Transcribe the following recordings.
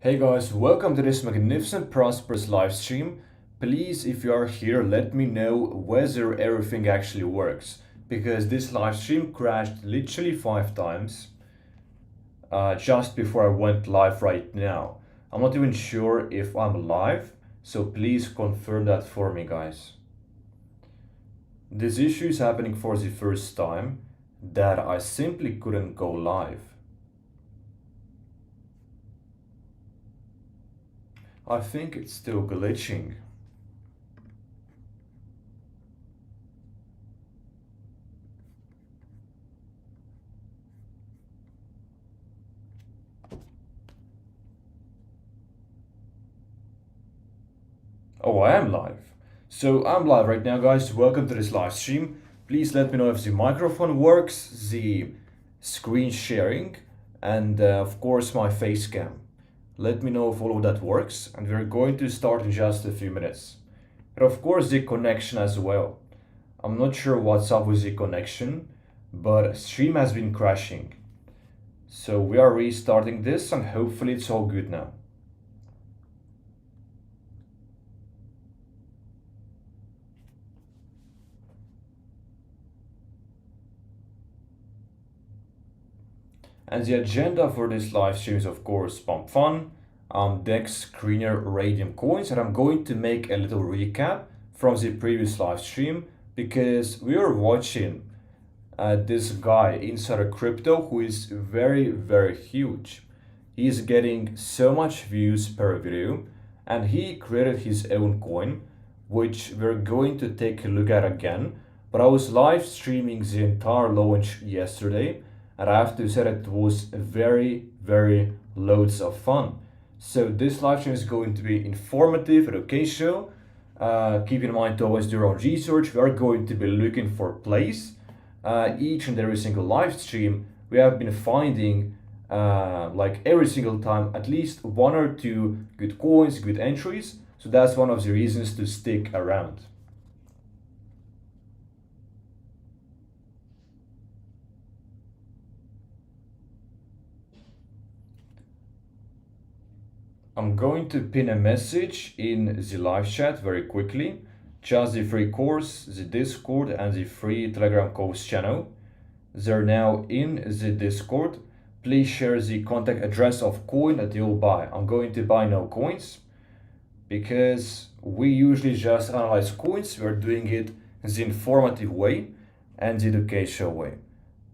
Hey guys, welcome to this magnificent prosperous live stream. Please, if you are here, let me know whether everything actually works, because this live stream crashed literally 5 times just before I went live right now. I'm not even sure if I'm live, so please confirm that for me, guys. This issue is happening for the first time that I simply couldn't go live. I think it's still glitching. Oh, I am live. So I'm live right now, guys. Welcome to this live stream. Please let me know if the microphone works, the screen sharing, and of course my face cam. Let me know if all of that works, and we're going to start in just a few minutes. But of course the connection as well. I'm not sure what's up with the connection, but stream has been crashing. So we are restarting this, and hopefully it's all good now. And the agenda for this live stream is, of course, Pump Fun, DEX, Screener, Radium coins, and I'm going to make a little recap from the previous live stream because we were watching this guy, Insider Crypto, who is very, very huge. He's getting so much views per video, and he created his own coin, which we're going to take a look at again. But I was live streaming the entire launch yesterday, and I have to say that it was very, very loads of fun. So this live stream is going to be informative, educational. Keep in mind to always do your own research. We are going to be looking for plays. Each and every single live stream, we have been finding like every single time at least one or two good coins, good entries. So that's one of the reasons to stick around. I'm going to pin a message in the live chat very quickly. Just the free course, the Discord, and the free Telegram course channel. They're now in the Discord. Please share the contact address of coin that you'll buy. I'm going to buy no coins because we usually just analyze coins. We're doing it the informative way and the educational way.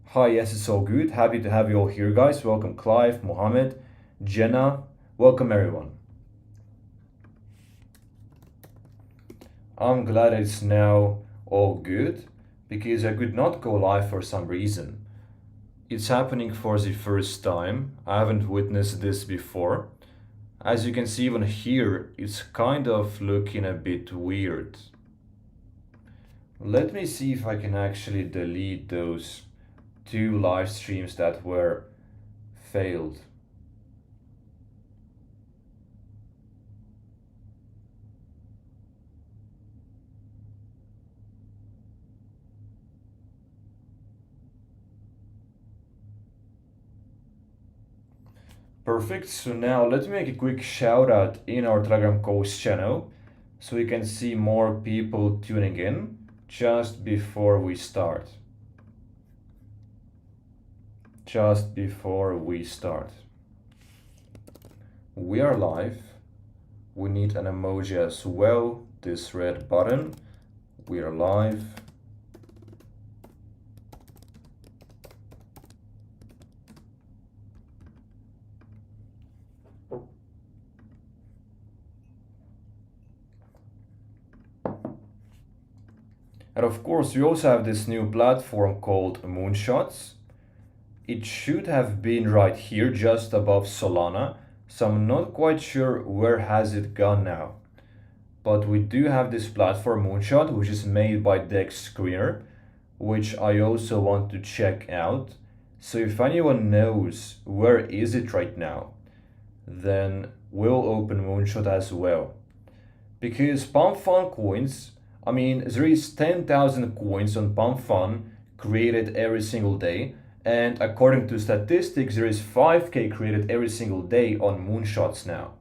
Hi, yes, it's all good. Happy to have you all here, guys. Welcome, Clive, Mohammed, Jenna. Welcome, everyone. I'm glad it's now all good because I could not go live for some reason. It's happening for the first time. I haven't witnessed this before. As you can see even here, it's kind of looking a bit weird. Let me see if I can actually delete those two live streams that were failed. Perfect. So now let me make a quick shout out in our Telegram course channel so we can see more people tuning in just before we start. Just before we start. We are live. We need an emoji as well. This red button. We are live. And of course, we also have this new platform called Moonshots. It should have been right here, just above Solana. So I'm not quite sure where has it gone now. But we do have this platform Moonshot, which is made by Dex Screener, which I also want to check out. So if anyone knows where is it right now, then we'll open Moonshot as well. Because Pump Fun coins, there is 10,000 coins on Pump Fun created every single day, And according to statistics, there is 5K created every single day on moonshots now.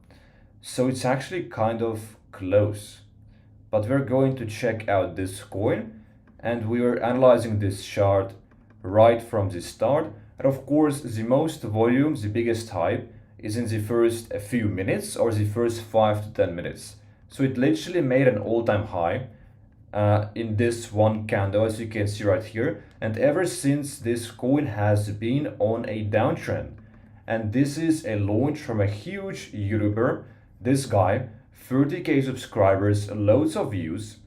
So it's actually kind of close. But we're going to check out this coin, and we are analyzing this chart right from the start. And of course, the most volume, the biggest hype, is in the first few minutes or the first 5 to 10 minutes. So it literally made an all-time high in this one candle, as you can see right here. And ever since, this coin has been on a downtrend. And this is a launch from a huge YouTuber, this guy, 30K subscribers, loads of views,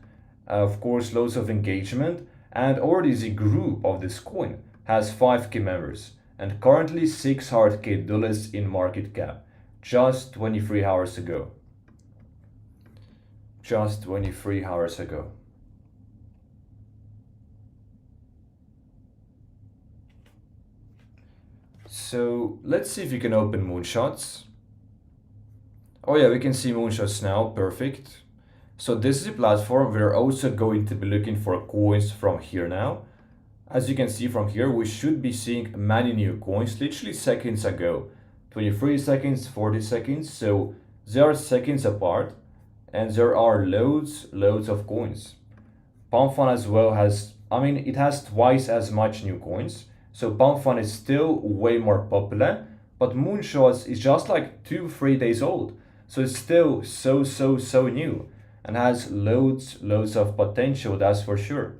of course, loads of engagement, and already the group of this coin has 5K members and currently $600K in market cap just 23 hours ago. Just 23 hours ago. So let's see if we can open moonshots. Oh yeah, we can see moonshots now, perfect. So this is the platform. We're also going to be looking for coins from here now. As you can see from here, we should be seeing many new coins literally seconds ago. 23 seconds, 40 seconds, so they are seconds apart. And there are loads of coins. Pump Fund as well has, it has twice as much new coins. So Pump Fund is still way more popular, but Moonshots is just like 2-3 days old. So it's still so new and has loads of potential, that's for sure.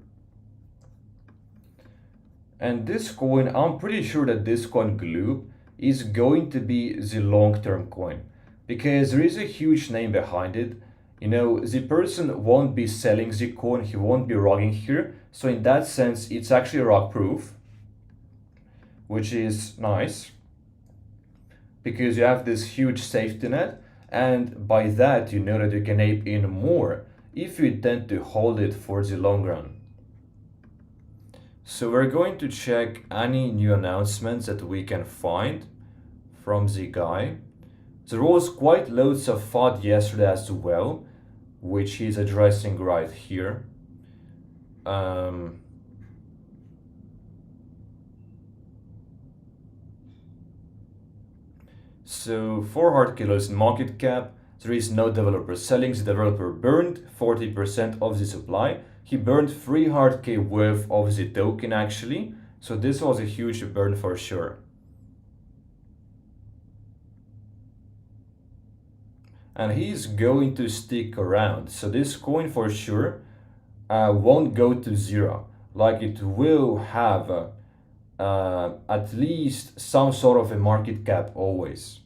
And this coin, I'm pretty sure that this coin Glue is going to be the long-term coin because there is a huge name behind it. You know, the person won't be selling the coin, he won't be rocking here. So in that sense, it's actually rock proof, which is nice because you have this huge safety net, and by that you know that you can ape in more if you intend to hold it for the long run. So we're going to check any new announcements that we can find from the guy. There was quite loads of FUD yesterday as well, which he's addressing right here. So 400 kilos in market cap, there is no developer selling. The developer burned 40% of the supply. He burned 300K worth of the token actually. So this was a huge burn for sure. And he's going to stick around. So this coin for sure won't go to zero. Like it will have at least some sort of a market cap always.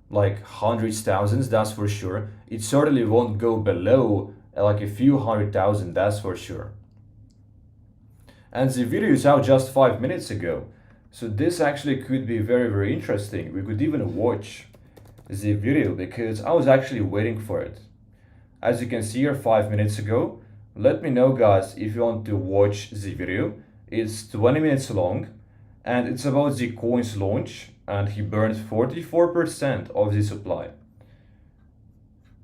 Like hundreds, thousands, that's for sure. It certainly won't go below like a few 100,000, that's for sure. And the video is out just 5 minutes ago. So this actually could be very interesting. We could even watch the video because I was actually waiting for it. As you can see here 5 minutes ago, let me know guys if you want to watch the video. It's 20 minutes long and it's about the coin's launch, and he burned 44% of the supply.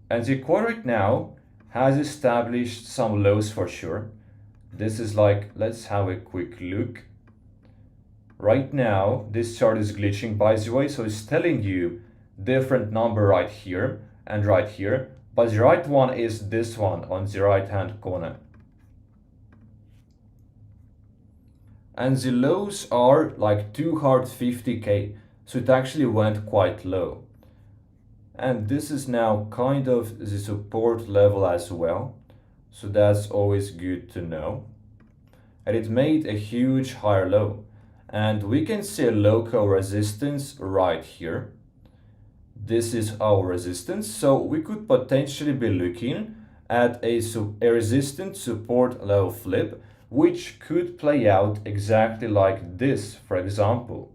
And the coin right now has established some lows for sure. This is like, let's have a quick look. Right now, this chart is glitching by the way, so it's telling you different number right here and right here, but the right one is this one on the right hand corner. And the lows are like 250K, so it actually went quite low. And this is now kind of the support level as well, so that's always good to know. And it made a huge higher low, and we can see a local resistance right here. This is our resistance, so we could potentially be looking at a resistance support level flip, which could play out exactly like this. For example,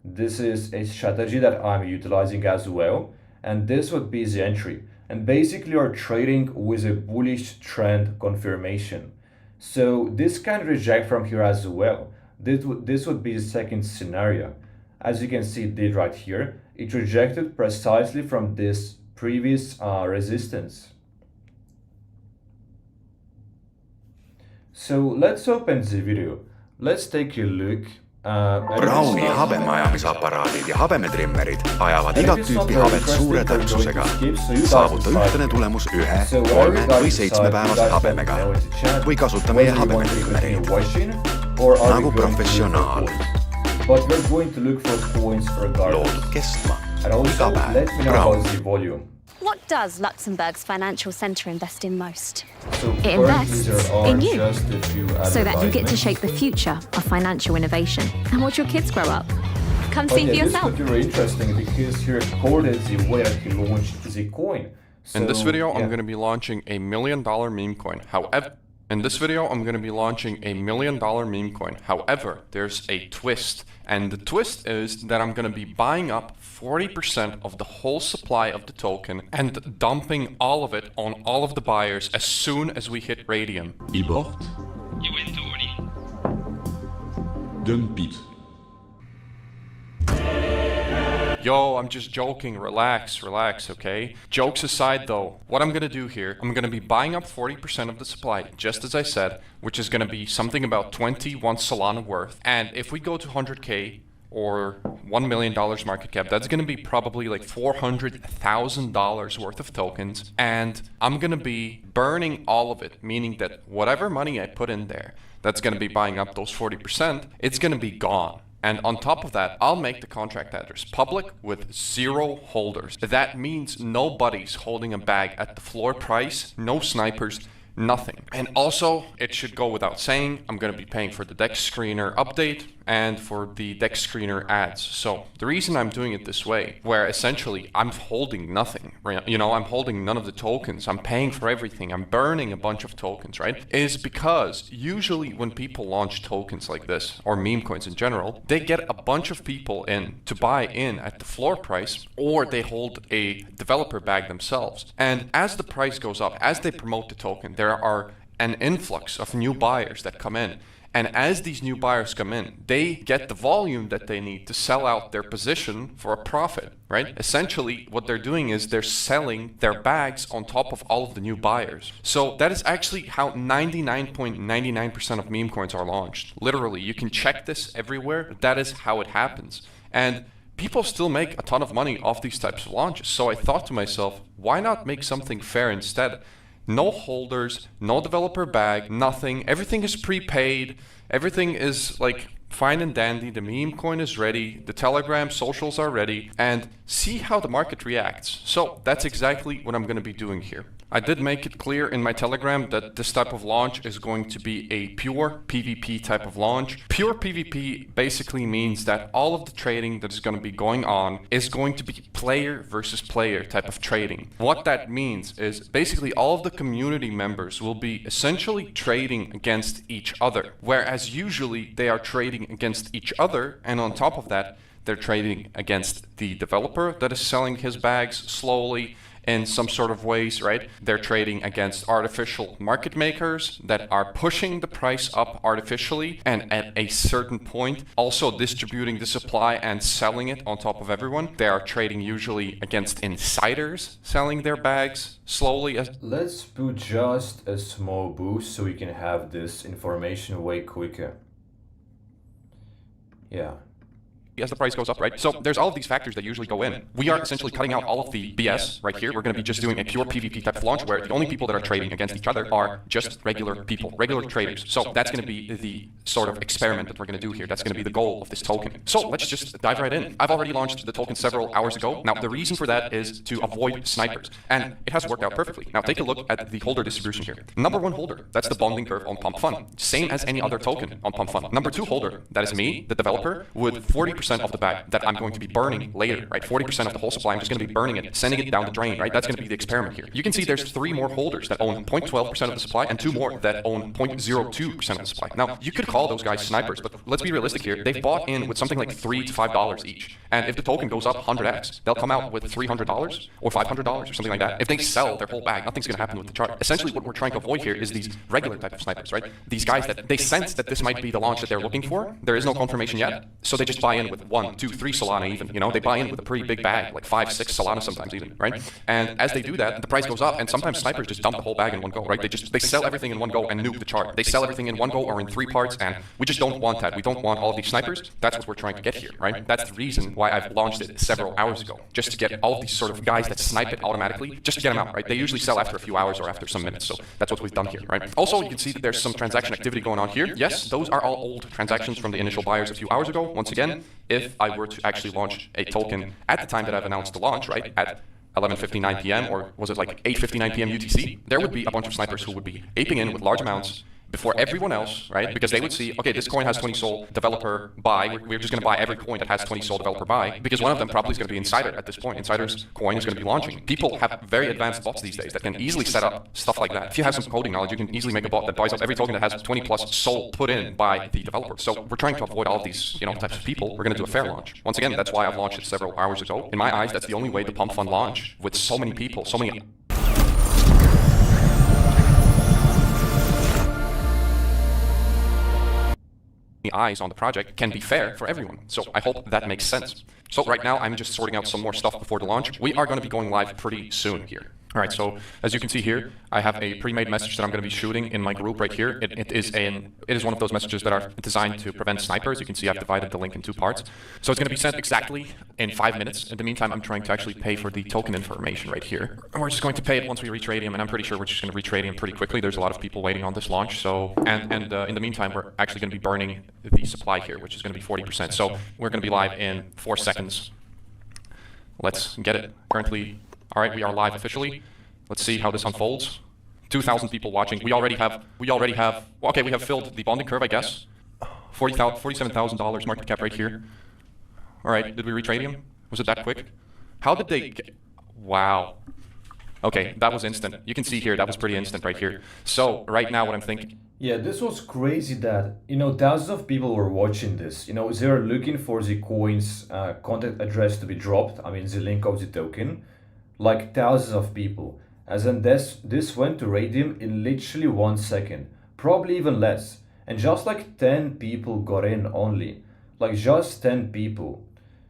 this is a strategy that I'm utilizing as well, and this would be the entry, and basically you're trading with a bullish trend confirmation. So this can reject from here as well. This would be the second scenario. As you can see, it did right here. It rejected precisely from this previous resistance. So let's open the video. Let's take a look Browni habemeajamisaparaadid ja habemetrimmerid ajavad igat tüüpi habet suure täpsusega. Saavuta ühtne tulemus 1, 3 või 7-päevase habemega. Või kasuta meie habemetrimmereid. Nagu professionaal. Lood kestma. Iga päev. Brown. What does Luxembourg's financial centre invest in most? It invests in you, so that you get to shape the future of financial innovation and watch your kids grow up. Come see for yourself. This is very interesting because he recorded the way that he launched the coin. In this video, I'm going to be launching a $1 million meme coin. However, there's a twist. And the twist is that I'm going to be buying up 40% of the whole supply of the token and dumping all of it on all of the buyers as soon as we hit Radium. Ibort. Dump it. Yo, I'm just joking. Relax, okay? Jokes aside though, what I'm gonna do here, I'm gonna be buying up 40% of the supply, just as I said, which is gonna be something about 21 Solana worth. And if we go to 100k or $1 million market cap, that's gonna be probably like $400,000 worth of tokens. And I'm gonna be burning all of it, meaning that whatever money I put in there, that's gonna be buying up those 40%, it's gonna be gone. And on top of that, I'll make the contract address public with 0 holders. That means nobody's holding a bag at the floor price, no snipers, nothing. And also, it should go without saying, I'm going to be paying for the DEX screener update and for the DEX screener ads. So the reason I'm doing it this way, where essentially I'm holding nothing, you know, I'm holding none of the tokens, I'm paying for everything, I'm burning a bunch of tokens, right? Is because usually when people launch tokens like this, or meme coins in general, they get a bunch of people in to buy in at the floor price, or they hold a developer bag themselves. And as the price goes up, as they promote the token, there are an influx of new buyers that come in. And as these new buyers come in, they get the volume that they need to sell out their position for a profit, right? Essentially, what they're doing is they're selling their bags on top of all of the new buyers. So that is actually how 99.99% of meme coins are launched. Literally, you can check this everywhere. That is how it happens. And people still make a ton of money off these types of launches. So I thought to myself, why not make something fair instead? No holders, no developer bag, nothing. Everything is prepaid. Everything is like fine and dandy. The meme coin is ready. The Telegram socials are ready. And see how the market reacts. So that's exactly what I'm going to be doing here. I did make it clear in my Telegram that this type of launch is going to be a pure PvP type of launch. Pure PvP basically means that all of the trading that is going to be going on is going to be player versus player type of trading. What that means is basically all of the community members will be essentially trading against each other, whereas usually they are trading against each other, and on top of that, they're trading against the developer that is selling his bags slowly in some sort of ways, right? They're trading against artificial market makers that are pushing the price up artificially and at a certain point also distributing the supply and selling it on top of everyone. They are trading usually against insiders selling their bags slowly. Let's put just a small boost so we can have this information way quicker. Yeah. As the price goes up, right? So there's all of these factors that usually go in. We are essentially cutting out all of the BS right here. We're going to be just doing a pure PvP type of launch where the only people that are trading against each other are just regular people, regular traders. So that's going to be the sort of experiment that we're going to do here. That's going to be the goal of this token. So let's just dive right in. I've already launched the token several hours ago. Now, the reason for that is to avoid snipers. And it has worked out perfectly. Now, take a look at the holder distribution here. Number 1 holder, that's the bonding curve on Pump Fun. Same as any other token on Pump Fun. Number 2 holder, that is me, the developer, with 40% of the bag that I'm going to be burning later, right? 40% of the whole supply, I'm just going to be burning it, sending it down the drain, right? That's going to be the experiment here. You can see there's 3 more holders that own 0.12% of the supply and 2 more that own 0.02% of the supply. Now, you could call those guys snipers, but let's be realistic here. They've bought in with something like $3 to $5 each. And if the token goes up 100x, they'll come out with $300 or $500 or something like that. If they sell their whole bag, nothing's going to happen with the chart. Essentially, what we're trying to avoid here is these regular type of snipers, right? These guys that they sense that this might be the launch that they're looking for. There is no confirmation yet, so they just buy in with with 1, 2, 3 Solana even, you know, they buy in with a pretty big bag, like 5, 6 Solana sometimes even, right? And as they do that, the price goes up, and sometimes snipers just dump the whole bag in one go, right? They sell everything in one go and nuke the chart. They sell everything in one go or in 3 parts, and we just don't want that. We don't want all of these snipers. That's what we're trying to get here, right? That's the reason why I've launched it several hours ago, just to get all of these sort of guys that snipe it automatically, just to get them out, right? They usually sell after a few hours or after some minutes, so that's what we've done here, right? Also, you can see that there's some transaction activity going on here. Yes, those are all old transactions from the initial buyers a few hours ago. Once again, if I were to actually launch a token at the time that I've announced the launch, right, at 11:59 p.m. or was it like 8:59 p.m. UTC, there would be a bunch of snipers who would be aping in with large amounts before everyone else, right? Because they would see, okay, this coin has 20 SOL, developer buy. We're just going to buy every coin that has 20 SOL, developer buy, because one of them probably is going to be Insider at this point. Insider's coin is going to be launching. People have very advanced bots these days that can easily set up stuff like that. If you have some coding knowledge, you can easily make a bot that buys up every token that has 20 plus SOL put in by the developer. So we're trying to avoid all of these, you know, types of people. We're going to do a fair launch. Once again, that's why I've launched it several hours ago. In my eyes, that's the only way the pump fund launch with so many people, so many eyes on the project can be fair for everyone. So I hope that makes sense. So right now I'm just sorting out some more stuff before the launch. We are going to be going live pretty soon here. All right, so as you can see here, I have a pre-made message that I'm going to be shooting in my group right here. It is one of those messages that are designed to prevent snipers. You can see I've divided the link in 2 parts. So it's going to be sent exactly in 5 minutes. In the meantime, I'm trying to actually pay for the token information right here. And we're just going to pay it once we reach Radium, and I'm pretty sure we're just going to reach Radium pretty quickly. There's a lot of people waiting on this launch. So in the meantime, we're actually going to be burning the supply here, which is going to be 40%. So we're going to be live in 4 seconds. Let's get it. Currently, all right, we are live officially. Let's see how this unfolds. 2,000 people watching. We already have, okay, we have filled the bonding curve, I guess. $47,000 market cap right here. All right, did we reach Radium? Was it that quick? How did they get, wow. Okay, that was instant. You can see here, that was pretty instant right here. So right now what I'm thinking. Yeah, this was crazy that, you know, thousands of people were watching this. You know, they're looking for the coin's contact address to be dropped. I mean, the link of the token. Like thousands of people. As in this went to Radium in literally 1 second. Probably even less. And just like 10 people got in only. Like just 10 people.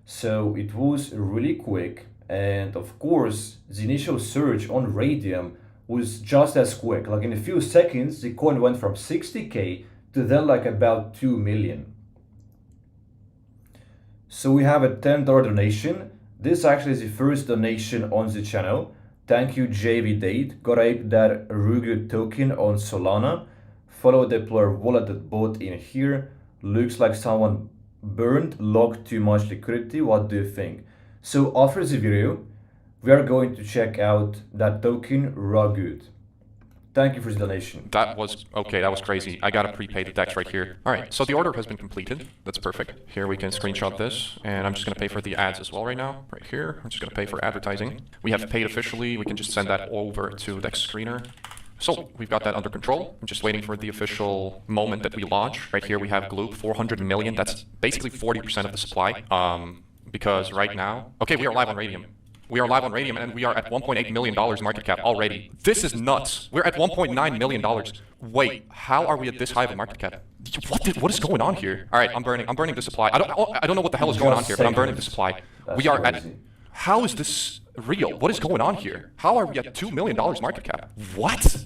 So it was really quick. And of course, the initial surge on Radium was just as quick. Like in a few seconds, the coin went from 60k to then like about 2 million. So we have a $10 donation. This actually is the first donation on the channel. Thank you JV Date. Got ape that Rugu token on Solana. Follow the player wallet that bought in here. Looks like someone burned, locked too much liquidity. What do you think? So after the video, we are going to check out that token raw good. Thank you for the donation. That was, okay, that was crazy. I gotta prepay the DEX right here. All right, so the order has been completed. That's perfect. Here we can screenshot this, and I'm just gonna pay for the ads as well right now. Right here, I'm just gonna pay for advertising. We have paid officially. We can just send that over to DEX Screener. So we've got that under control. I'm just waiting for the official moment that we launch. Right here we have Gloop, 400 million. That's basically 40% of the supply. Because right now, okay, we are live on Radium. We are live on Radium, and we are at $1.8 million market cap already. This is nuts. We're at $1.9 million. Wait, how are we at this high of a market cap? What is going on here? All right, I'm burning the supply. I don't know what the hell is going on here, but I'm burning the supply. We are at, how is this real? What is going on here? How are we at $2 million market cap? What?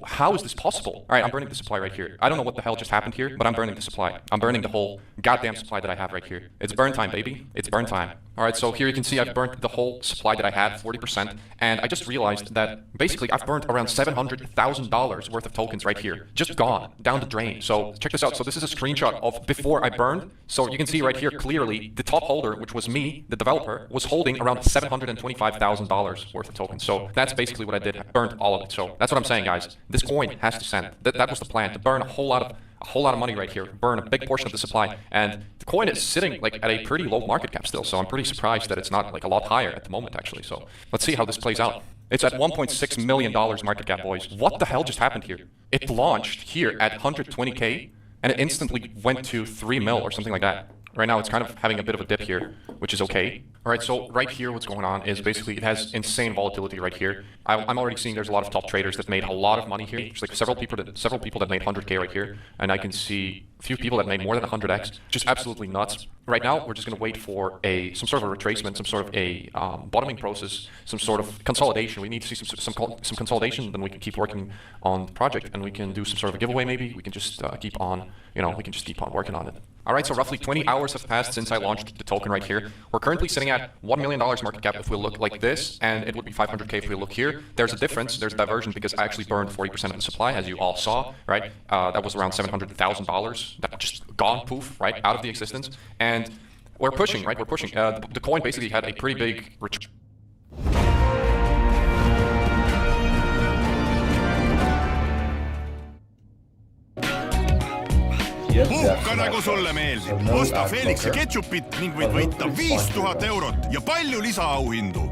How is this possible? All right, I'm burning the supply right here. I don't know what the hell just happened here, but I'm burning the supply. I'm burning the whole goddamn supply that I have right here. It's burn time, baby. It's burn time. All right, so here you can see I've burnt the whole supply that I had, 40%, and I just realized that basically I've burnt around $700,000 worth of tokens right here. Just gone, down the drain. So check this out. So this is a screenshot of before I burned. So you can see right here clearly the top holder, which was me, the developer, was holding around $725,000 worth of tokens. So that's basically what I did. I burnt all of it. So that's what I'm saying, guys. This coin has to send. That was the plan, to burn a whole lot of money right here, burn a big portion of the supply, and the coin is sitting like at a pretty low market cap still, so I'm pretty surprised that it's not like a lot higher at the moment actually. So let's see how this plays out. It's at $1.6 million market cap, boys. What the hell just happened here? It launched here at 120k and it instantly went to 3 mil or something like that. Right now it's kind of having a bit of a dip here, which is okay. All right, so right here what's going on is basically it has insane volatility right here. I'm already seeing there's a lot of top traders that made a lot of money here. There's like several people that made 100k right here, and I can see few people that made more than 100x, just absolutely nuts. Right now, we're just going to wait for some sort of a retracement, some sort of a bottoming process, some sort of consolidation. We need to see some consolidation, then we can keep working on the project, and we can do some sort of a giveaway maybe. We can just keep on, we can just keep on working on it. All right, so roughly 20 hours have passed since I launched the token right here. We're currently sitting at $1 million market cap if we look like this, and it would be 500K if we look here. There's a difference, there's a diversion because I actually burned 40% of the supply, as you all saw, right? That was around $700,000 that just gone poof, right, out of the existence. And we're pushing, right? We're pushing. The coin basically had a pretty big Hukka nagu sulle meeldib. Osta Felixi ketšupit ning võid võita 5000 eurot ja palju lisaauhindu.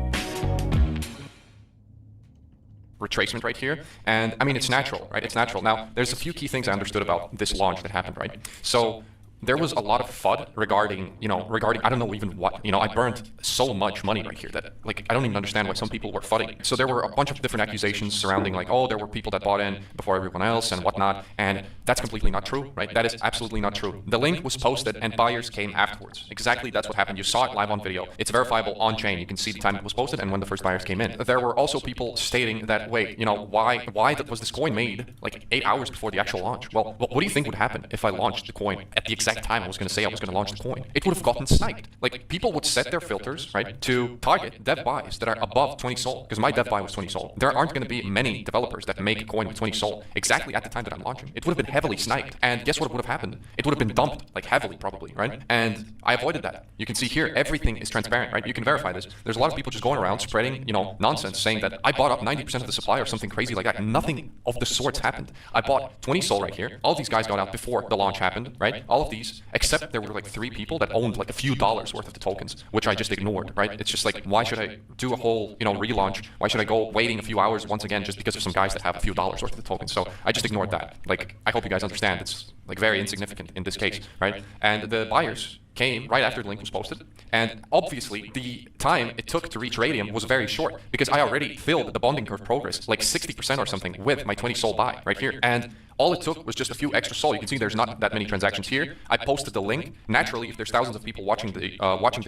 Retracement right here, and I mean it's natural, right? It's natural. Now there's a few key things I understood about this launch that happened, right? So there was a lot of FUD regarding, I don't know even what, I burned so much money right here that, like, I don't even understand why some people were FUDding. So there were a bunch of different accusations surrounding, like, oh, there were people that bought in before everyone else and whatnot, and that's completely not true, right? That is absolutely not true. The link was posted and buyers came afterwards. Exactly, that's what happened. You saw it live on video. It's verifiable on chain. You can see the time it was posted and when the first buyers came in. There were also people stating that, wait, why was this coin made like 8 hours before the actual launch? Well, what do you think would happen if I launched the coin at the exact time I was going to say I was going to launch the coin? It would have gotten sniped. Like, people would set their filters, right, to target dev buys that are above 20 SOL, because my dev buy was 20 SOL. There aren't going to be many developers that make a coin with 20 SOL exactly at the time that I'm launching. It would have been heavily sniped, and guess what would have happened? It would have been dumped, like, heavily probably, right? And I avoided that. You can see here, everything is transparent, right? You can verify this. There's a lot of people just going around spreading, nonsense, saying that I bought up 90% of the supply or something crazy like that. Nothing of the sorts happened. I bought 20 SOL right here. All of these guys got out before the launch happened, right? All of these, except there were like 3 people that owned like a few dollars worth of the tokens, which I just ignored, right? It's just like, why should I do a whole, relaunch? Why should I go waiting a few hours once again just because of some guys that have a few dollars worth of the tokens? So I just ignored that. Like, I hope you guys understand. It's like very insignificant in this case, right? And the buyers came right after the link was posted, and obviously the time it took to reach Radium was very short because I already filled the bonding curve progress like 60% or something with my 20 SOL buy right here, and all it took was just a few extra SOL. You can see there's not that many transactions here. I posted the link. Naturally, if there's thousands of people watching the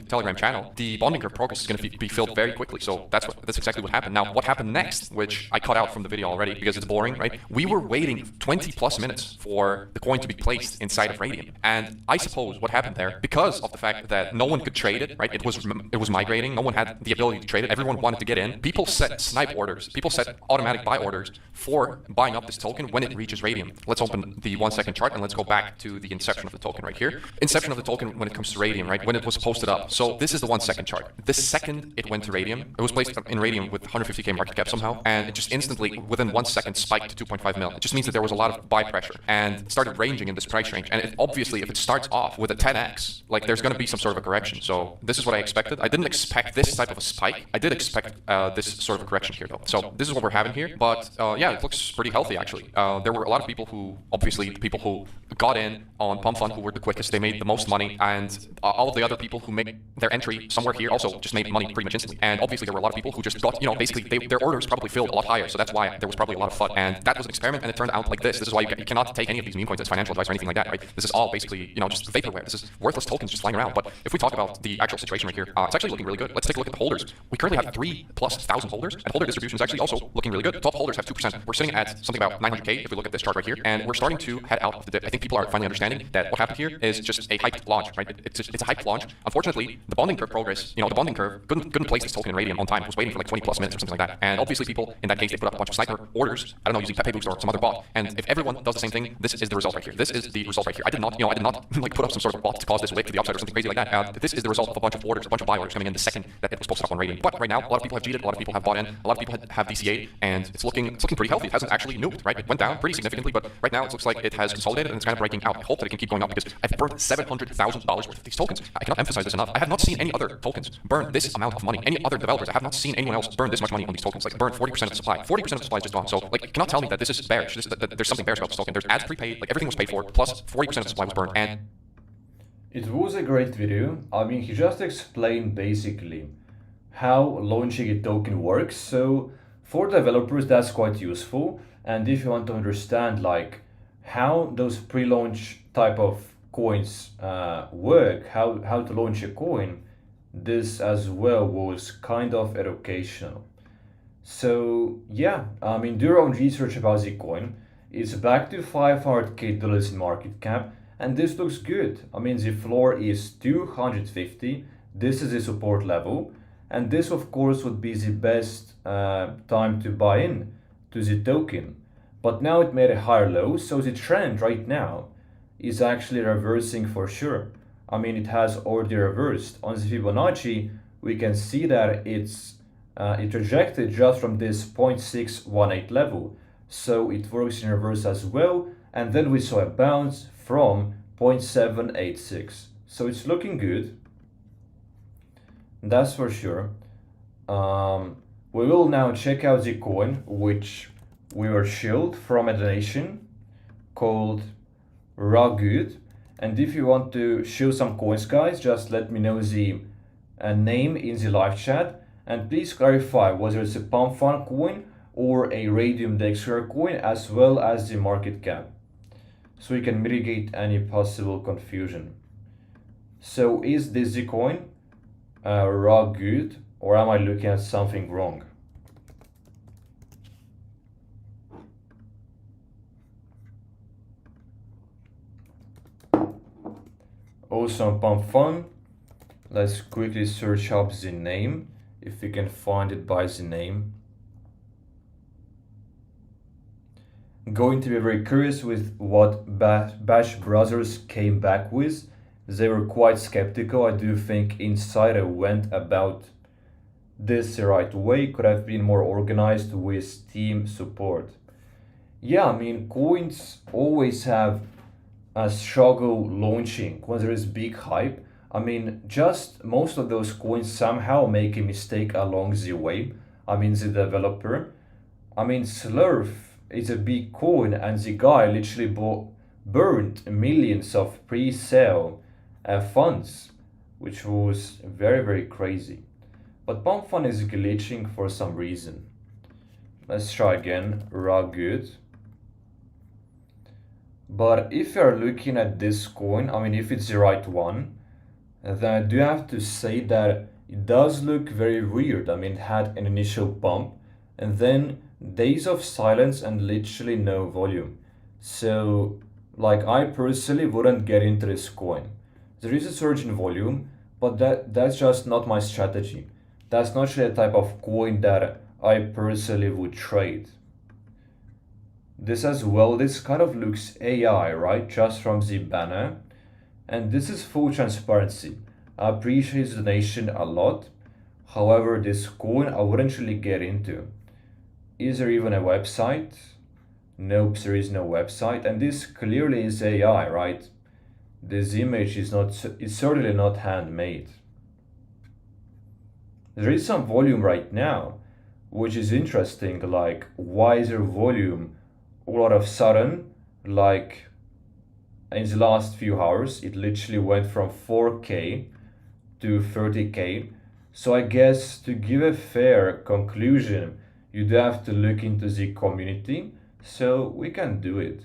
Telegram channel, the bonding curve progress is going to be filled very quickly. So that's exactly what happened. Now, what happened next, which I cut out from the video already because it's boring, right? We were waiting 20 plus minutes for the coin to be placed inside of Radium, and I suppose what happened there, because of the fact that no one could trade it, right? It was migrating. No one had the ability to trade it. Everyone wanted to get in. People set snipe orders. People set automatic buy orders for buying up this token when it reaches Radium. Let's open the 1 second chart and let's go back to the inception of the token right here. Inception of the token when it comes to Radium, right? When it was posted up. So this is the 1 second chart. The second it went to Radium, it was placed in Radium with 150k market cap somehow, and it just instantly, within 1 second, spiked to 2.5 mil. It just means that there was a lot of buy pressure and started ranging in this price range. And obviously, if it starts off with a 10x, like, there's going to be some sort of a correction. So this is what I expected. I didn't expect this type of a spike. I did expect this sort of a correction here, though. So this is what we're having here. But yeah, it looks pretty healthy, actually. There were a lot of people who, obviously, the people who got in on Pump Fund who were the quickest, they made the most money, and all of the other people who made their entry somewhere here also just made money pretty much instantly. And obviously, there were a lot of people who just got, basically, their orders probably filled a lot higher. So that's why there was probably a lot of FUD. And that was an experiment, and it turned out like this. This is why you cannot take any of these meme coins as financial advice or anything like that, right? This is all basically, just vaporware. This is worthless tokens just flying around. But if we talk about the actual situation right here, it's actually looking really good. Let's take a look at the holders. We currently have 3,000+ holders, and holder distribution is actually also looking really good. Top holders have 2%. We're sitting at something about 900k if we look at this chart right here, and we're starting to head out of the dip. I think people are finally understanding that what happened here is just a hyped launch, right? It's a hyped launch. Unfortunately, the bonding curve progress, the bonding curve couldn't place this token in Radium on time. It was waiting for like 20+ minutes or something like that. And obviously, people in that case, they put up a bunch of sniper orders. I don't know, using Pepe Boost or some other bot. And if everyone does the same thing, this is the result right here. This is the result right here. I did not like put up some sort of bot to cause this wick to the upside or something crazy like that. This is the result of a bunch of orders, a bunch of buy orders coming in the second that it was posted up on Radium. But right now, a lot of people have cheated, a lot of people have bought in, a lot of people have DCA, and it's looking pretty healthy. It hasn't actually nuked, right? It went down pretty significantly, but right now it looks like it has consolidated and it's kind of breaking out. I hope that it can keep going up because I've burned $700,000 worth of these tokens. I cannot emphasize this enough. I have not seen any other tokens burn this amount of money. Any other developers, I have not seen anyone else burn this much money on these tokens. Like, burn 40% of the supply. 40% of the supply is just gone. So, like, you cannot tell me that this is bearish. That there's something bearish about this token. There's ads prepaid, like, everything was paid for, plus 40% of the supply was burned. And it was a great video. I mean, he just explained basically how launching a token works. So for developers, that's quite useful. And if you want to understand like how those pre-launch type of coins work, how to launch a coin, this as well was kind of educational. So yeah, I mean, do your own research about the coin. It's back to $500K in market cap, and this looks good. I mean, the floor is 250. This is the support level, and this of course would be the best time to buy in to the token. But now it made a higher low, so the trend right now is actually reversing for sure. I mean, it has already reversed. On the Fibonacci, we can see that it rejected just from this 0.618 level. So it works in reverse as well. And then we saw a bounce from 0.786. So it's looking good. That's for sure. We will now check out the coin, which we were shilled from a donation called Ragood. And if you want to shill some coins, guys, just let me know the name in the live chat. And please clarify whether it's a Pump Fund coin or a Radium Dexter coin, as well as the market cap, so we can mitigate any possible confusion. So is this the coin? Ragood, or am I looking at something wrong? Also on Pump Fund, let's quickly search up the name, if we can find it by the name. Going to be very curious with what Bash Brothers came back with. They were quite skeptical. I do think Insider went about this the right way, could have been more organized with team support. Yeah, I mean, coins always have a struggle launching when there is big hype. I mean, just most of those coins somehow make a mistake along the way. I mean, the developer. I mean, Slurf is a big coin, and the guy literally burned millions of pre-sale funds, which was very, very crazy. But Pump Fund is glitching for some reason. Let's try again, Ragood. But if you're looking at this coin, I mean, if it's the right one, then I do have to say that it does look very weird. I mean, it had an initial pump and then days of silence and literally no volume. So, like, I personally wouldn't get into this coin. There is a surge in volume, but that's just not my strategy. That's not the type of coin that I personally would trade. This as well, this kind of looks AI, right? Just from the banner. And this is full transparency. I appreciate the donation a lot. However, this coin I wouldn't really get into. Is there even a website? Nope, there is no website. And this clearly is AI, right? This image is it's certainly not handmade. There is some volume right now, which is interesting. Like, why is there volume all of a sudden? Like, in the last few hours, it literally went from 4K to 30K. So I guess to give a fair conclusion, you'd have to look into the community. So we can do it.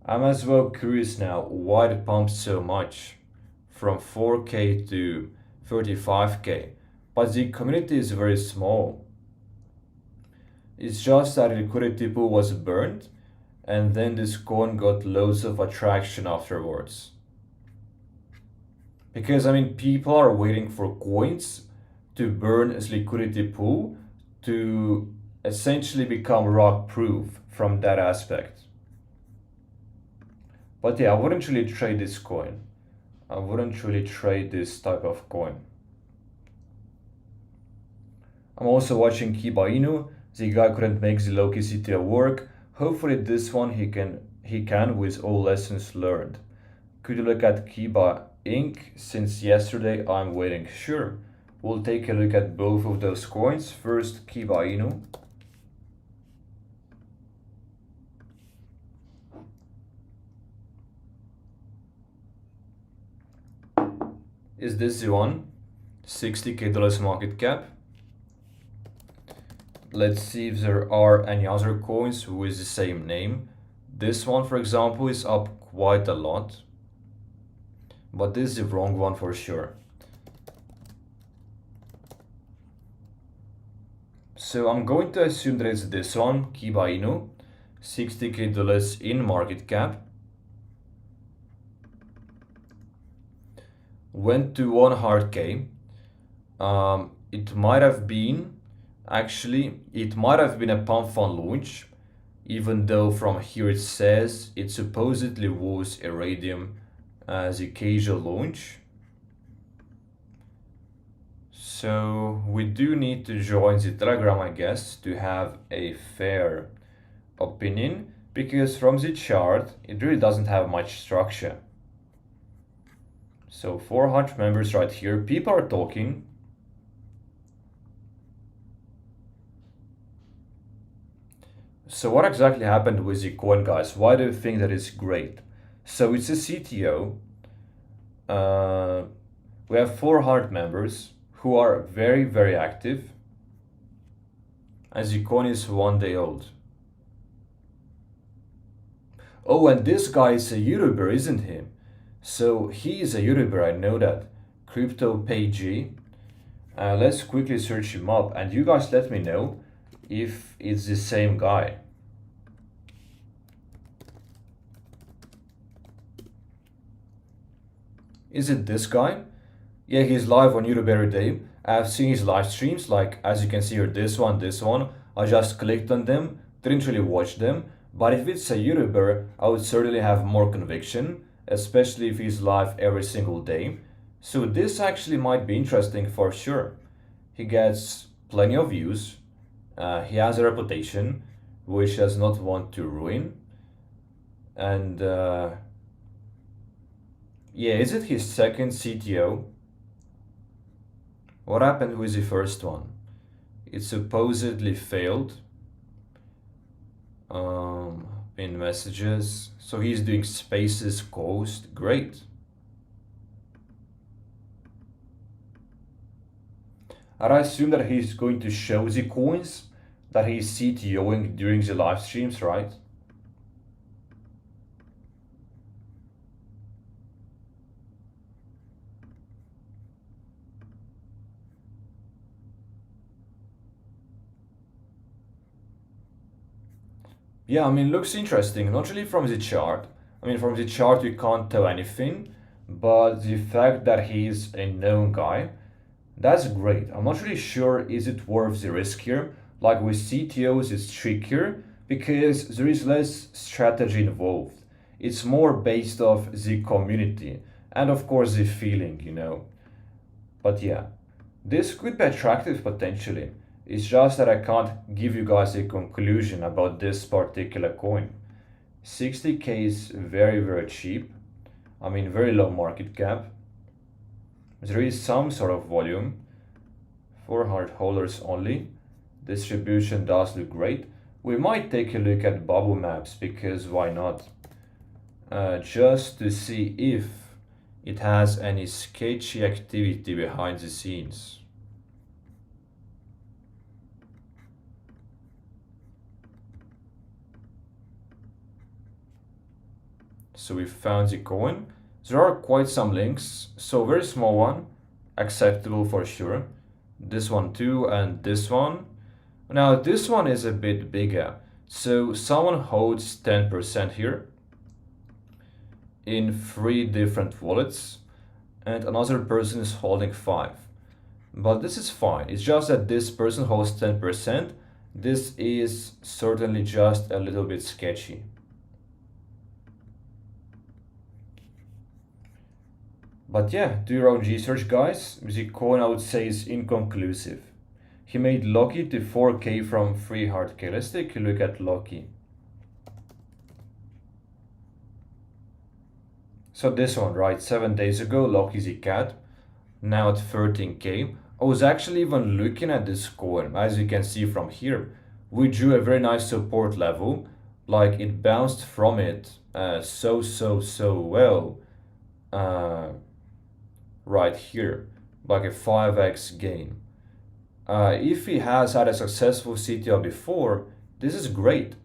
I'm as well curious now why it pumped so much from 4K to 35K. But the community is very small. It's just that liquidity pool was burned, and then this coin got loads of attraction afterwards. Because, I mean, people are waiting for coins to burn as liquidity pool to essentially become rock proof from that aspect. But yeah, I wouldn't really trade this coin. I wouldn't really trade this type of coin. I'm also watching Kiba Inu. The guy couldn't make the Loki CTO work. Hopefully this one he can with all lessons learned. Could you look at Kiba Inc? Since yesterday I'm waiting. Sure, we'll take a look at both of those coins. First, Kiba Inu. Is this the one? $60K market cap. Let's see if there are any other coins with the same name. This one, for example, is up quite a lot. but this is the wrong one for sure. So I'm going to assume that it's this one, Kiba Inu, $60K in market cap. Went to 100K. It might have been a pump fund launch, even though from here it says it supposedly was Iridium as a casual launch. So we do need to join the Telegram, I guess, to have a fair opinion, because from the chart it really doesn't have much structure. So 400 members right here, people are talking. So what exactly happened with the coin, guys? Why do you think that it's great? So it's a CTO. We have 400 members who are very, very active. As the coin is 1 day old. Oh, and this guy is a YouTuber, isn't he? So he is a YouTuber, I know that. CryptoPayG. Let's quickly search him up, and you guys let me know if it's the same guy. Is it this guy? Yeah, he's live on YouTube every day. I've seen his live streams, like as you can see here, this one. I just clicked on them, didn't really watch them. But if it's a YouTuber, I would certainly have more conviction, especially if he's live every single day. So this actually might be interesting for sure. He gets plenty of views. He has a reputation, which does not want to ruin. And yeah, is it his second CTO? What happened with the first one? It supposedly failed. In messages. So he's doing spaces coast. Great. And I assume that he's going to show the coins that he's CTOing during the live streams, right? Yeah, I mean, looks interesting, not really from the chart. I mean, from the chart you can't tell anything, but the fact that he's a known guy, that's great. I'm not really sure is it worth the risk here. Like with CTOs, it's trickier because there is less strategy involved. It's more based off the community and of course the feeling, you know. But yeah, this could be attractive potentially. It's just that I can't give you guys a conclusion about this particular coin. 60K is very, very cheap. I mean, very low market cap. There is some sort of volume. 400 holders only. Distribution does look great. We might take a look at bubble maps, because why not? Just to see if it has any sketchy activity behind the scenes. So we found the coin. There are quite some links. So very small one, acceptable for sure. This one too, and this one. Now this one is a bit bigger. So someone holds 10% here in 3 different wallets, and another person is holding 5. But this is fine. It's just that this person holds 10%. This is certainly just a little bit sketchy. But yeah, do your own research, guys. The coin, I would say, is inconclusive. He made Loki to 4K from 300K. Let's take a look at Loki. So this one, right? 7 days ago, Loki's a cat. Now at 13K. I was actually even looking at this coin. As you can see from here, we drew a very nice support level. Like it bounced from it so well. Right here, like a 5x gain. If he has had a successful CTO before, this is great.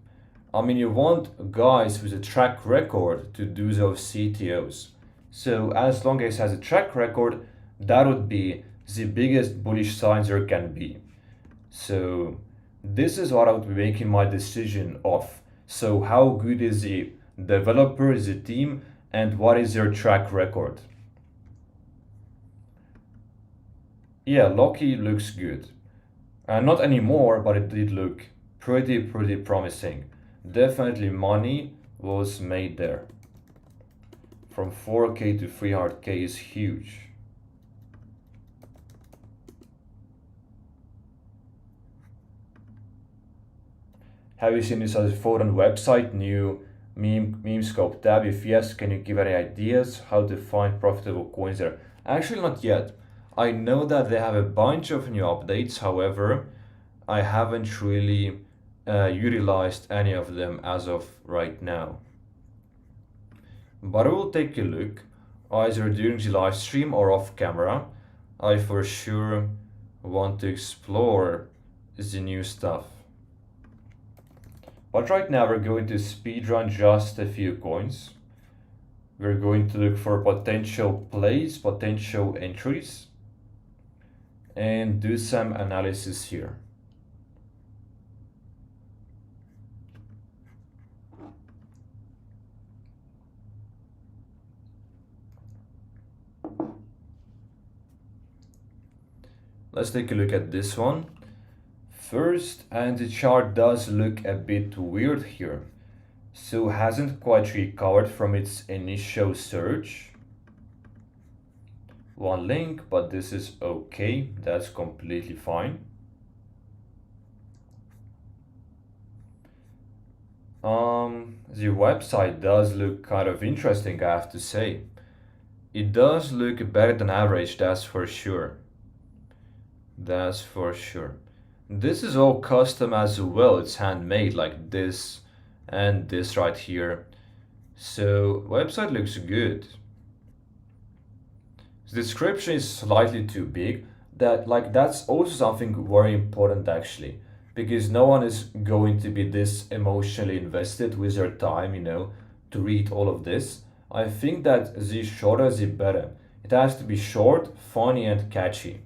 I mean, you want guys with a track record to do those CTOs. So as long as it has a track record, that would be the biggest bullish signs there can be. So this is what I would be making my decision of. So how good is the developer, is the team, and what is their track record? Yeah, Loki looks good. Not anymore, but it did look pretty promising. Definitely money was made there. From 4K to 300K is huge. Have you seen this as a foreign website, new meme scope tab? If yes, can you give any ideas how to find profitable coins there? Actually, not yet. I know that they have a bunch of new updates, however, I haven't really utilized any of them as of right now. But I will take a look, either during the live stream or off camera. I for sure want to explore the new stuff. But right now we're going to speedrun just a few coins. We're going to look for potential plays, potential entries, and do some analysis here. Let's take a look at this one first, and the chart does look a bit weird here. So hasn't quite recovered from its initial surge. One link, but this is okay, that's completely fine. The website does look kind of interesting, I have to say. It does look better than average, that's for sure. That's for sure. This is all custom as well, it's handmade like this and this right here. So website looks good. The description is slightly too big. That's also something very important actually, because no one is going to be this emotionally invested with their time, to read all of this. I think that the shorter the better. It has to be short, funny and catchy.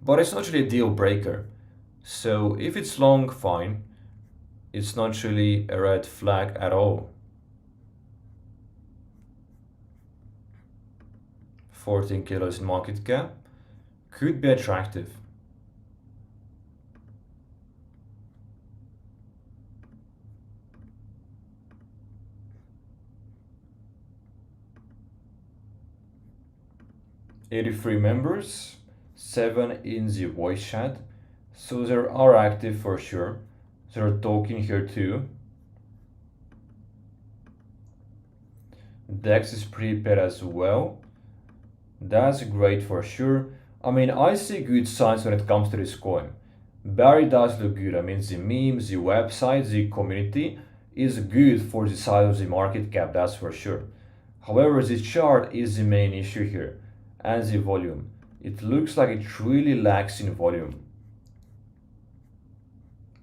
But it's not really a deal breaker. So if it's long, fine. It's not really a red flag at all. 14 kilos in market cap could be attractive. $83 members, 7 in the voice chat, so they are active for sure. They're talking here too. DEX is prepared as well. That's great for sure. I mean, I see good signs when it comes to this coin. Barry does look good. I mean, the memes, the website, the community is good for the size of the market cap, that's for sure. However, the chart is the main issue here, and the volume. It looks like it really lacks in volume.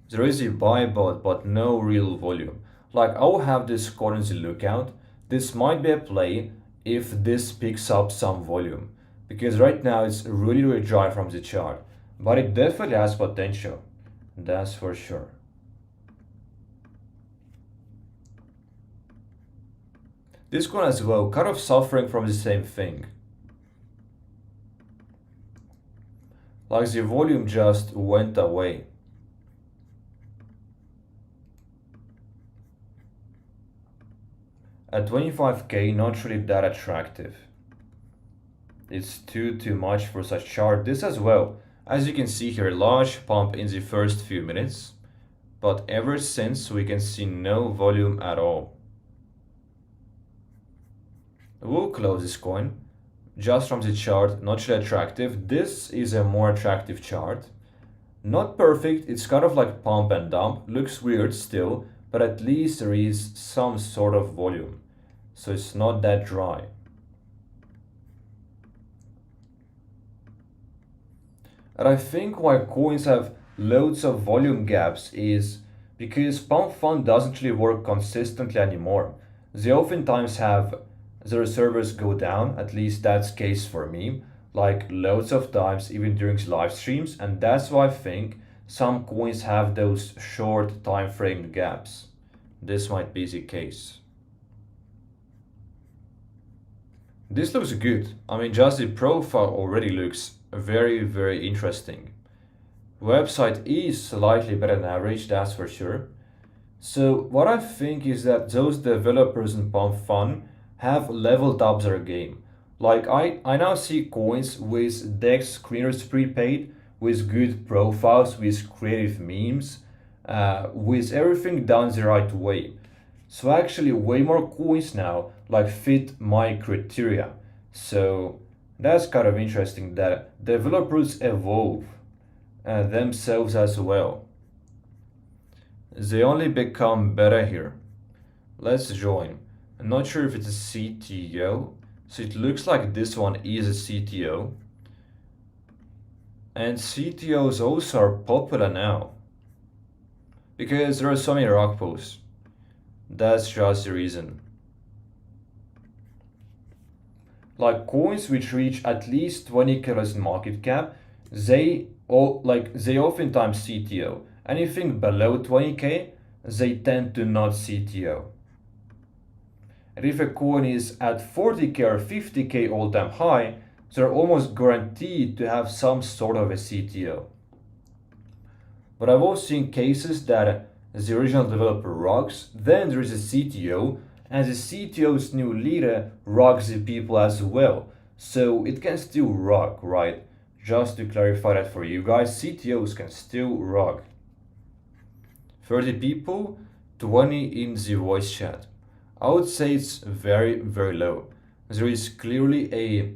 There is a buy bot, but no real volume. Like, I'll have this coin on the lookout. This might be a play if this picks up some volume, because right now it's really dry from the chart, but it definitely has potential, that's for sure. This coin as well, kind of suffering from the same thing. Like the volume just went away. At 25k, not really that attractive. It's too much for such chart. This as well, as you can see here, large pump in the first few minutes, but ever since we can see no volume at all. We'll close this coin. Just from the chart, not really attractive. This is a more attractive chart. Not perfect, it's kind of like pump and dump. Looks weird still, but at least there is some sort of volume. So it's not that dry. And I think why coins have loads of volume gaps is because pump fund doesn't really work consistently anymore. They oftentimes have their servers go down. At least that's case for me, like loads of times, even during live streams, and that's why I think some coins have those short time frame gaps. This might be the case. This looks good. I mean, just the profile already looks very, very interesting. Website is slightly better than average, that's for sure. So what I think is that those developers in Pump Fun have leveled up their game. Like I now see coins with DEX screeners prepaid, with good profiles, with creative memes, with everything done the right way. So actually way more coins now like fit my criteria. So that's kind of interesting that developers evolve themselves as well. They only become better here. Let's join. I'm not sure if it's a CTO. So it looks like this one is a CTO. And CTOs also are popular now. Because there are so many rock posts. That's just the reason. Like coins which reach at least 20 kilos in market cap, they oftentimes CTO. Anything below 20k, they tend to not CTO. And if a coin is at 40k or 50k all-time high, they're almost guaranteed to have some sort of a CTO. But I've also seen cases that the original developer rocks, then there is a CTO, and the CTO's new leader rocks the people as well. So it can still rock, right? Just to clarify that for you guys, CTOs can still rock. 30 people, 20 in the voice chat. I would say it's very, very low. There is clearly a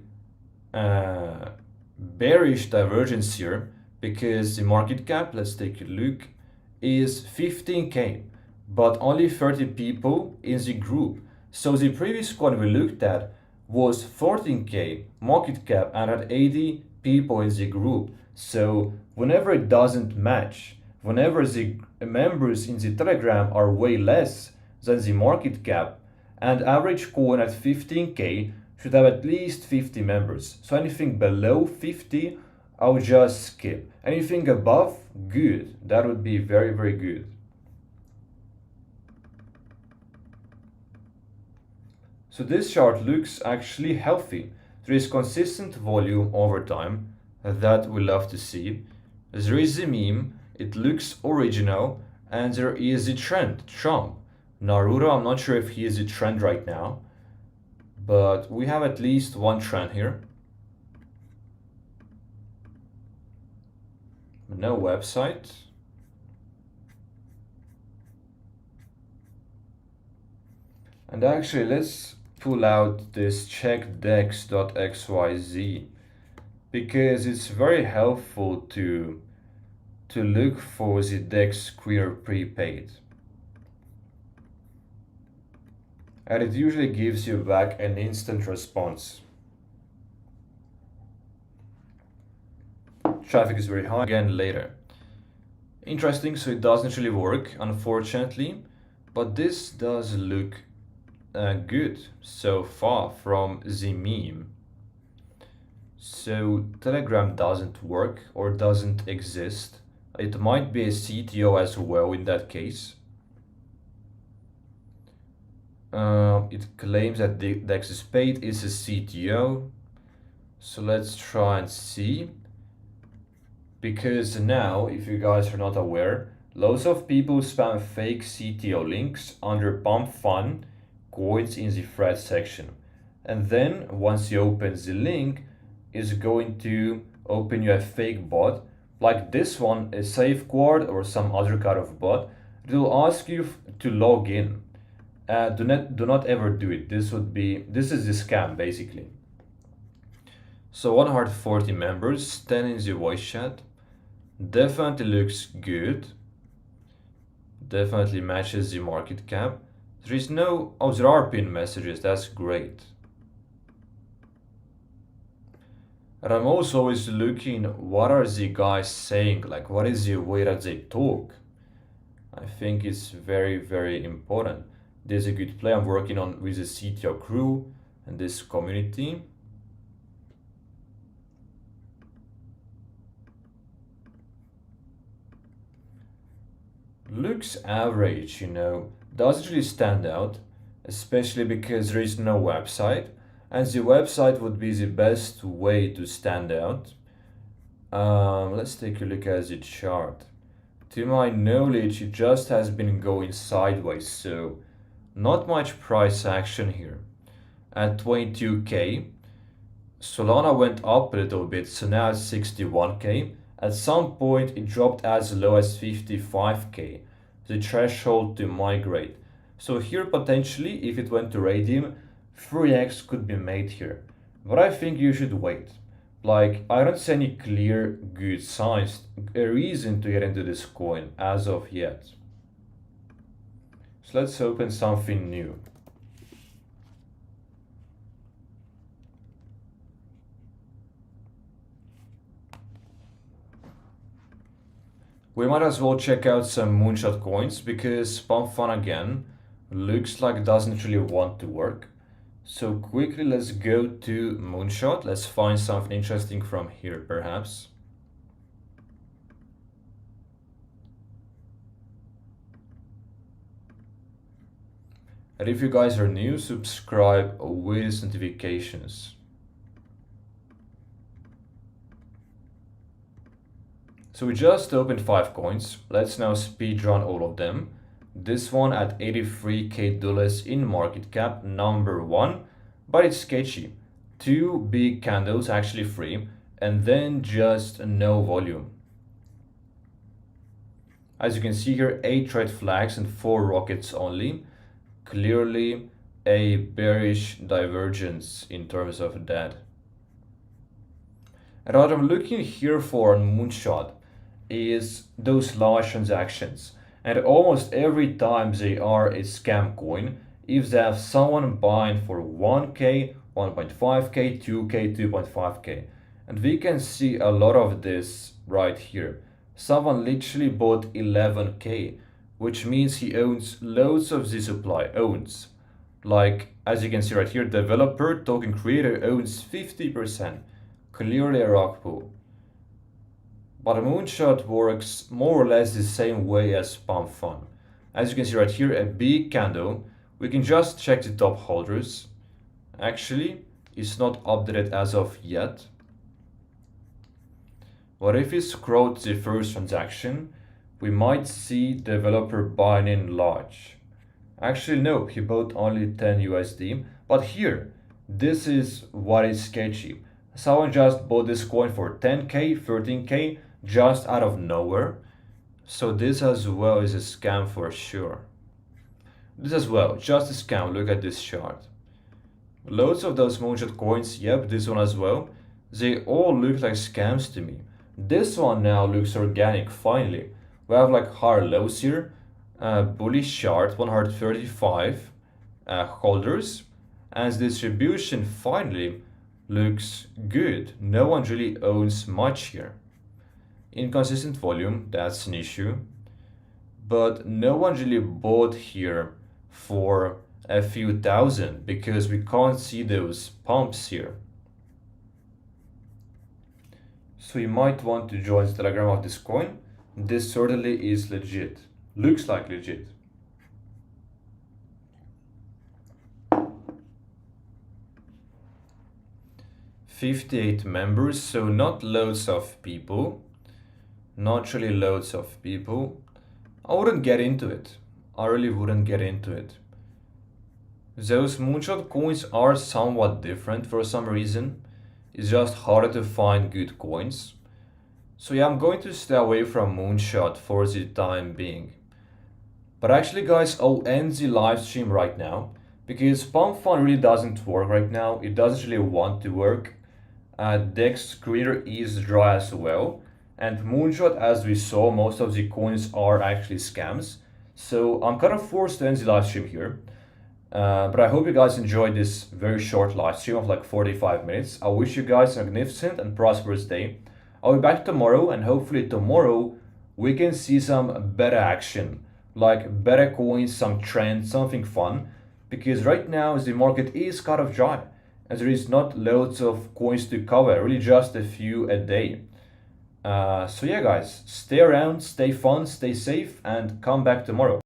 bearish divergence here because the market cap, let's take a look, is 15k, but only 30 people in the group. So the previous one we looked at was 14k market cap and had 80 people in the group. So whenever it doesn't match, whenever the members in the Telegram are way less than the market cap, and average coin at 15k should have at least 50 members. So anything below 50, I would just skip. Anything above, good. That would be very, very good. So this chart looks actually healthy. There is consistent volume over time. That we love to see. There is a meme. It looks original. And there is a trend, Trump. Naruto, I'm not sure if he is a trend right now. But we have at least one trend here. No website. And actually, let's pull out this checkdex.xyz because it's very helpful to look for the DEX screener prepaid. And it usually gives you back an instant response. Traffic is very high again later. Interesting, so it doesn't really work, unfortunately, but this does look good so far from the meme. So Telegram doesn't work or doesn't exist. It might be a CTO as well in that case. It claims that DEX Spade is a CTO. So let's try and see. Because now, if you guys are not aware, loads of people spam fake CTO links under Pump Fun coins in the thread section. And then once you open the link, it's going to open you a fake bot like this one, a safeguard or some other kind of bot. It will ask you to log in. Do not ever do it. This is the scam basically. So 140 members, 10 in the voice chat. Definitely looks good. Definitely matches the market cap. There is no, oh, there are pin messages, that's great. And I'm also always looking, what are the guys saying? Like, what is the way that they talk? I think it's very, very important. There's a good play I'm working on with the CTO crew. and this community. Looks average, you know, doesn't really stand out, especially because there is no website, and the website would be the best way to stand out. Let's take a look at the chart. To my knowledge, it just has been going sideways, so not much price action here. At 22k, Solana went up a little bit, so now it's 61k. At some point, it dropped as low as 55k, the threshold to migrate. So here, potentially, if it went to Radium, 3x could be made here. But I think you should wait. Like, I don't see any clear good signs, a reason to get into this coin as of yet. So let's open something new. We might as well check out some moonshot coins because Pump Fun again looks like it doesn't really want to work. So quickly let's go to moonshot. Let's find something interesting from here perhaps. And if you guys are new, subscribe with notifications. So we just opened 5 coins. Let's now speedrun all of them. This one at $83k in market cap, number 1, but it's sketchy. 2 big candles, actually 3, and then just no volume. As you can see here, 8 red flags and 4 rockets only. Clearly a bearish divergence in terms of that. And what I'm looking here for on Moonshot is those large transactions, and almost every time they are a scam coin if they have someone buying for 1k, 1.5k, 2k, 2.5k, and we can see a lot of this right here. Someone literally bought 11k, which means he owns loads of the supply. Like, as you can see right here, developer token creator owns 50%, clearly a rug pull. But a moonshot works more or less the same way as Pump Fun. As you can see right here, a big candle. We can just check the top holders. Actually, it's not updated as of yet. What if we scroll to the first transaction? We might see developer buying in large. Actually, no, he bought only 10 USD. But here, this is what is sketchy. Someone just bought this coin for 10k, 13k, just out of nowhere. So this as well is a scam for sure. This as well, just a scam. Look at this chart. Loads of those moonshot coins, yep, this one as well. They all look like scams to me. This one now looks organic, finally. We have like higher lows here. Bullish chart, 135 holders. And distribution finally looks good. No one really owns much here. Inconsistent volume, that's an issue. But no one really bought here for a few thousand because we can't see those pumps here. So you might want to join the Telegram of this coin. This certainly is legit. Looks like legit. $58 members, so not loads of people. Not really loads of people. I wouldn't get into it. I really wouldn't get into it. Those moonshot coins are somewhat different for some reason. It's just harder to find good coins. So yeah, I'm going to stay away from moonshot for the time being. But actually guys, I'll end the live stream right now because Pump Fun really doesn't work right now. It doesn't really want to work. Dex creator is dry as well. And moonshot, as we saw, most of the coins are actually scams. So I'm kind of forced to end the live stream here. But I hope you guys enjoyed this very short live stream of like 45 minutes. I wish you guys a magnificent and prosperous day. I'll be back tomorrow, and hopefully tomorrow we can see some better action. Like better coins, some trends, something fun. because right now the market is kind of dry and there is not loads of coins to cover, really just a few a day. So yeah guys, stay around, stay fun, stay safe, and come back tomorrow.